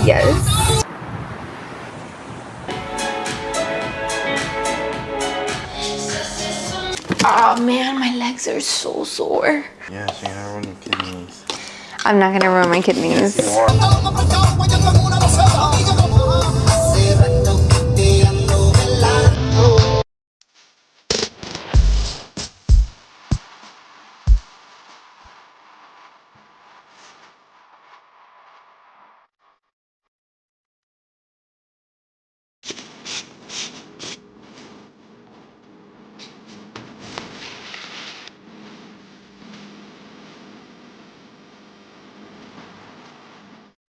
Yes. Oh man, my legs are so sore. Yeah, so you're not ruining your kidneys. I'm not gonna ruin my kidneys. Yes, you are.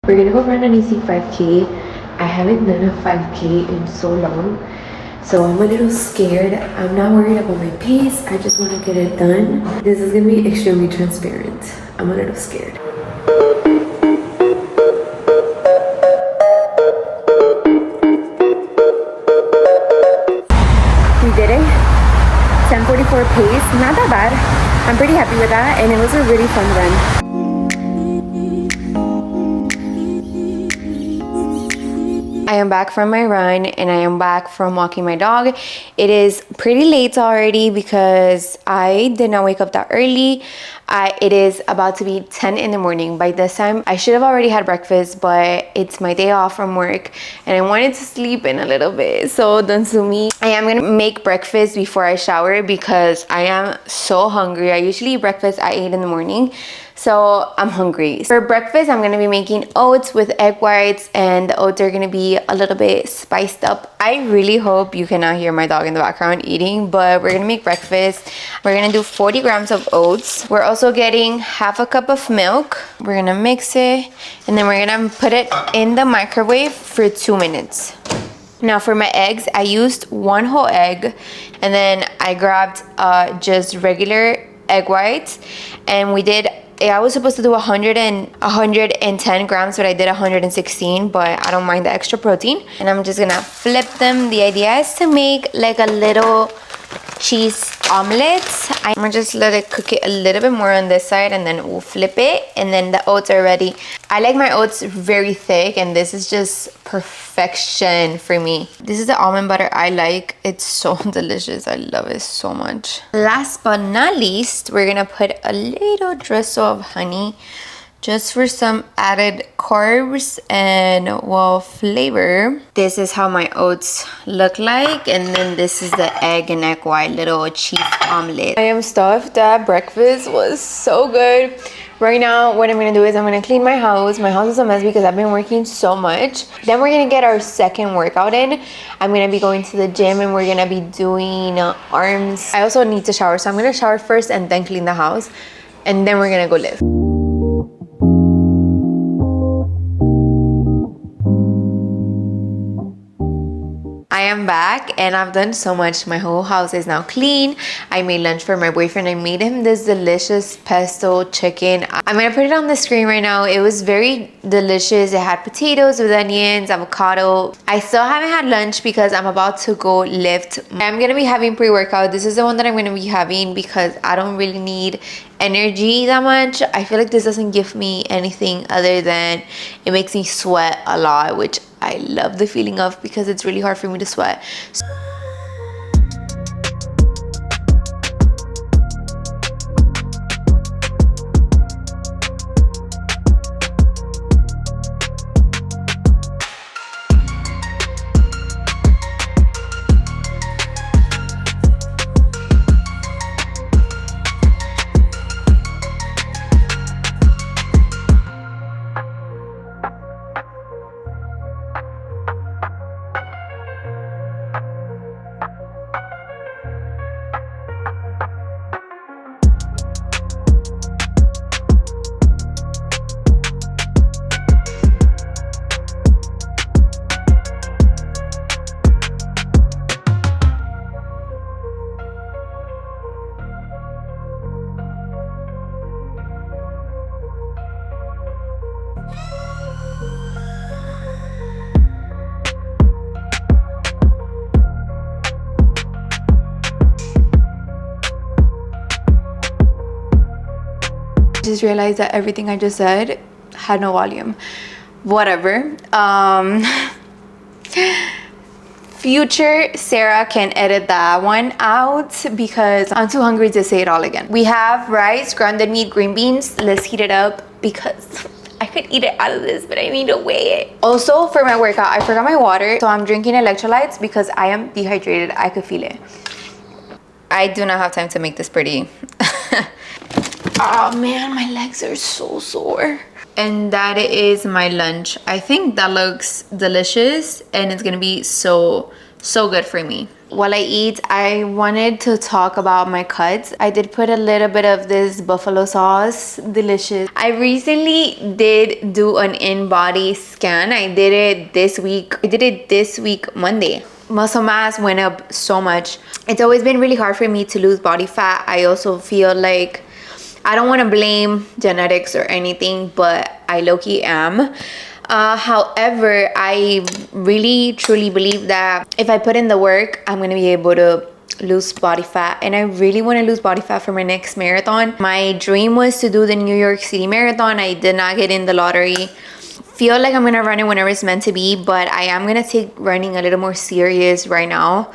We're gonna go run an easy 5K. I haven't done a 5K in so long, so I'm a little scared. I'm not worried about my pace. I just want to get it done. This is gonna be extremely transparent. I'm a little scared. We did it. 10:44 pace. Not that bad. I'm pretty happy with that, and it was a really fun run. I am back from my run and I am back from walking my dog. It is pretty late already because I did not wake up that early. It is about to be 10 in the morning. By this time, I should have already had breakfast, but it's my day off from work and I wanted to sleep in a little bit. So don't sue me. I am gonna make breakfast before I shower because I am so hungry. I usually eat breakfast at 8 in the morning. So I'm hungry. For breakfast, I'm gonna be making oats with egg whites, and the oats are gonna be a little bit spiced up. I really hope you cannot hear my dog in the background eating, but we're gonna make breakfast. We're gonna do 40 grams of oats. We're also getting half a cup of milk. We're gonna mix it, and then we're gonna put it in the microwave for 2 minutes. Now for my eggs, I used 1 whole egg, and then I grabbed just regular egg whites, and I was supposed to do 110 grams, but I did 116, but I don't mind the extra protein. And I'm just gonna flip them. The idea is to make like a little cheese omelet. I'm gonna just let it cook it a little bit more on this side, and then we'll flip it, and then the oats are ready. I like my oats very thick, and this is just perfection for me. This is the almond butter I like. It's so delicious. I love it so much. Last but not least, we're gonna put a little drizzle of honey just for some added carbs and, well, flavor. This is how my oats look like, and then this is the egg and egg white little cheese omelet. I am stuffed. That breakfast was so good. Right now, what I'm gonna do is I'm gonna clean my house. My house is a mess because I've been working so much. Then we're gonna get our second workout in. I'm gonna be going to the gym and we're gonna be doing arms. I also need to shower, so I'm gonna shower first and then clean the house, and then we're gonna go lift. I am back and I've done so much. My whole house is now clean. I made lunch for my boyfriend. I made him this delicious pesto chicken. I'm gonna put it on the screen right now. It was very delicious. It had potatoes with onions, avocado. I still haven't had lunch because I'm about to go lift. I'm gonna be having pre-workout. This is the one that I'm gonna be having because I don't really need energy that much. I feel like this doesn't give me anything other than it makes me sweat a lot, which I love the feeling of because it's really hard for me to sweat. Just realized that everything I just said had no volume. whatever. Future Sarah can edit that one out because I'm too hungry to say it all again. We have rice, grounded meat, green beans. Let's heat it up because I could eat it out of this, but I need to weigh it. Also, for my workout, I forgot my water, so I'm drinking electrolytes because I am dehydrated. I could feel it. I do not have time to make this pretty. Oh man, my legs are so sore. And that is my lunch. I think that looks delicious and it's gonna be so good for me. While I eat, I wanted to talk about my cuts. I did put a little bit of this buffalo sauce, delicious. I recently did do an in-body scan. I did it this week Monday. Muscle mass went up so much. It's always been really hard for me to lose body fat. I also feel like I don't want to blame genetics or anything, but I low-key am. However, I really truly believe that if I put in the work, I'm going to be able to lose body fat. And I really want to lose body fat for my next marathon. My dream was to do the New York City Marathon. I did not get in the lottery. Feel like I'm going to run it whenever it's meant to be, but I am going to take running a little more serious right now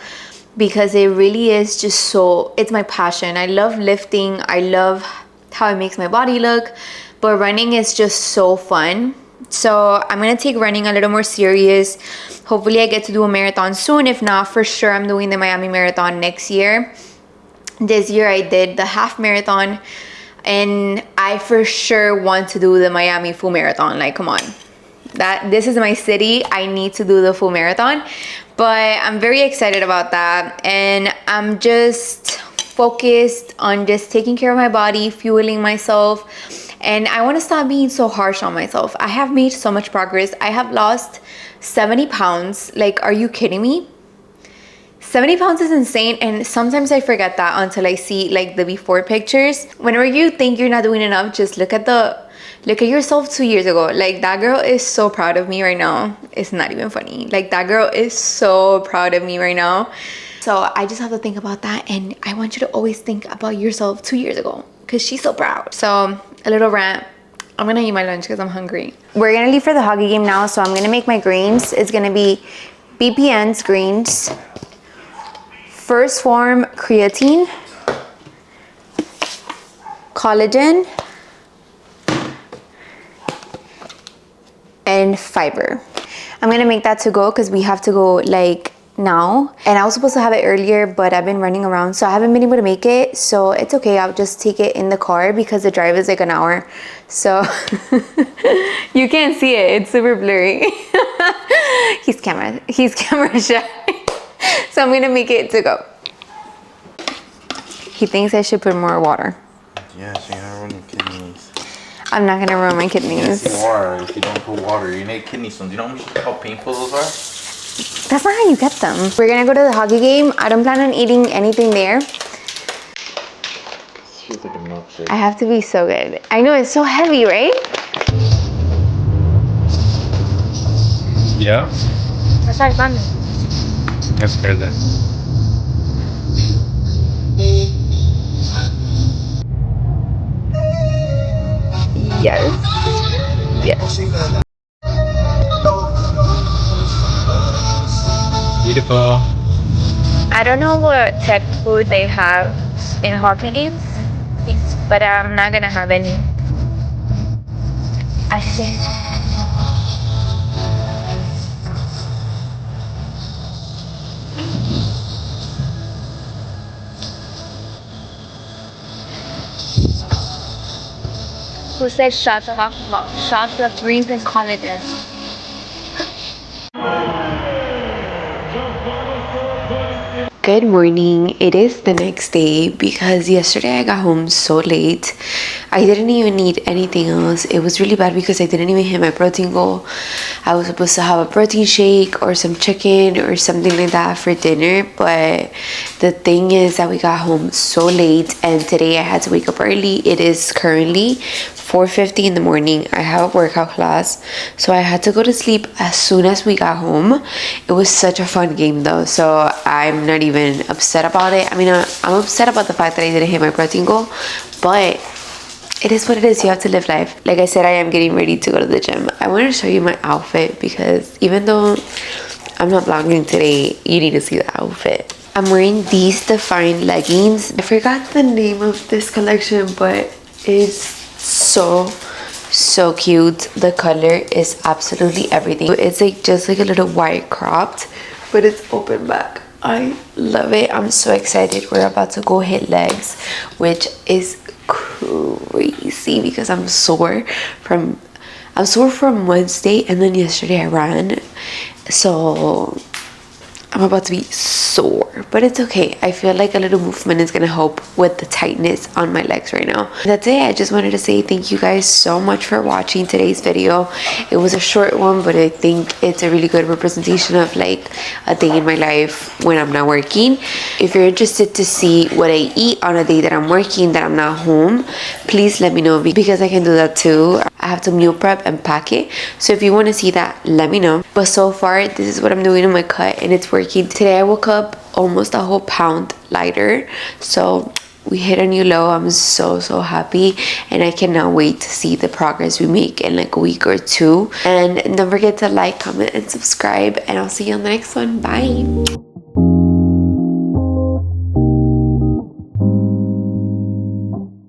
because it really is just so, it's my passion. I love lifting. I love how it makes my body look, but running is just so fun. So I'm gonna take running a little more serious. Hopefully I get to do a marathon soon. If not, for sure I'm doing the Miami Marathon next year. This year I did the half marathon and I for sure want to do the Miami full marathon. Like, come on, this is my city. I need to do the full marathon, but I'm very excited about that. And I'm just focused on just taking care of my body, fueling myself, and I want to stop being so harsh on myself. I have made so much progress. I have lost 70 pounds. Like, are you kidding me? 70 pounds is insane, and sometimes I forget that until I see like the before pictures. Whenever you think you're not doing enough, just look at yourself 2 years ago. Like, that girl is so proud of me right now. It's not even funny. Like, that girl is so proud of me right now. So I just have to think about that, and I want you to always think about yourself 2 years ago because she's so proud. So a little rant. I'm gonna eat my lunch because I'm hungry. We're gonna leave for the hockey game now, so I'm gonna make my greens. It's gonna be BPN's greens, First Form creatine, collagen, and fiber. I'm gonna make that to go because we have to go like now, and I was supposed to have it earlier, but I've been running around, so I haven't been able to make it. So it's okay, I'll just take it in the car because the drive is like an hour, so you can't see it, it's super blurry. He's camera shy. So I'm gonna make it to go. He thinks I should put more water. Yeah, so you're not ruining kidneys. I'm not gonna ruin my kidneys. Yes, you are. If you don't put water, you need kidney stones. You know how painful those are? That's not how you get them. We're gonna go to the hockey game. I don't plan on eating anything there. Feels like a milkshake. I have to be so good. I know, it's so heavy, right? Yeah, That's our fun. that's fair then. Yes. Yes. Beautiful. I don't know what tech food they have in hockey games, but I'm not gonna have any. I think. Who said shots of greens and collagen? Good morning. It is the next day because yesterday I got home so late. I didn't even need anything else. It was really bad because I didn't even hit my protein goal. I was supposed to have a protein shake or some chicken or something like that for dinner, but the thing is that we got home so late and today I had to wake up early. It is currently 4:50 in the morning. I have a workout class, so I had to go to sleep as soon as we got home. It was such a fun game though, so I'm not even upset about it. I mean, I'm upset about the fact that I didn't hit my protein goal, but it is what it is. You have to live life. Like I said, I am getting ready to go to the gym. I want to show you my outfit because even though I'm not vlogging today, you need to see the outfit. I'm wearing these defined leggings. I forgot the name of this collection, but it's so cute. The color is absolutely everything. It's like just like a little wide cropped, but it's open back. I love it. I'm so excited. We're about to go hit legs, which is crazy because I'm sore from Wednesday, and then yesterday I ran, so I'm about to be sore, but it's okay. I feel like a little movement is gonna help with the tightness on my legs right now. That's it. I just wanted to say thank you guys so much for watching today's video. It was a short one, but I think it's a really good representation of like a day in my life when I'm not working. If you're interested to see what I eat on a day that I'm working, that I'm not home, please let me know because I can do that too. I have to meal prep and pack it. So if you want to see that, let me know. But so far, this is what I'm doing in my cut and it's working. Today I woke up almost a whole pound lighter. So we hit a new low. I'm so happy, and I cannot wait to see the progress we make in like a week or two. And don't forget to like, comment, and subscribe, and I'll see you on the next one. Bye.